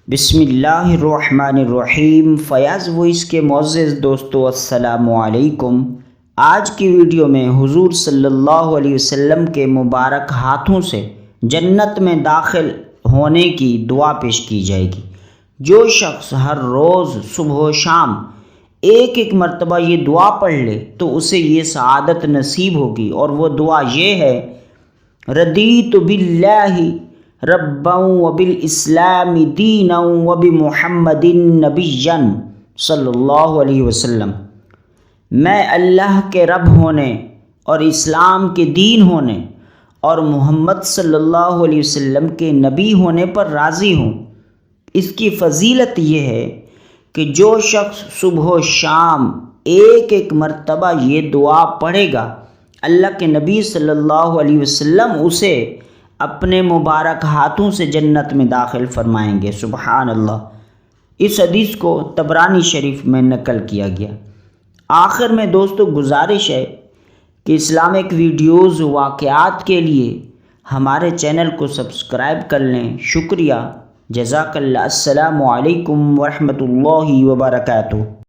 بسم اللہ الرحمن الرحیم۔ فیاض وائس کے معزز دوستو السلام علیکم۔ آج کی ویڈیو میں حضور صلی اللہ علیہ وسلم کے مبارک ہاتھوں سے جنت میں داخل ہونے کی دعا پیش کی جائے گی۔ جو شخص ہر روز صبح و شام ایک مرتبہ یہ دعا پڑھ لے تو اسے یہ سعادت نصیب ہوگی، اور وہ دعا یہ ہے: رضیت باللہ ربا وبالاسلام دینا وبمحمد نبیا صلی اللہ علیہ وسلم۔ میں اللہ کے رب ہونے اور اسلام کے دین ہونے اور محمد صلی اللہ علیہ وسلم کے نبی ہونے پر راضی ہوں۔ اس کی فضیلت یہ ہے کہ جو شخص صبح و شام ایک مرتبہ یہ دعا پڑھے گا، اللہ کے نبی صلی اللہ علیہ وسلم اسے اپنے مبارک ہاتھوں سے جنت میں داخل فرمائیں گے۔ سبحان اللہ۔ اس حدیث کو طبرانی شریف میں نقل کیا گیا۔ آخر میں دوستو گزارش ہے کہ اسلامک ویڈیوز واقعات کے لیے ہمارے چینل کو سبسکرائب کر لیں۔ شکریہ، جزاک اللہ۔ السلام علیکم ورحمۃ اللہ وبرکاتہ۔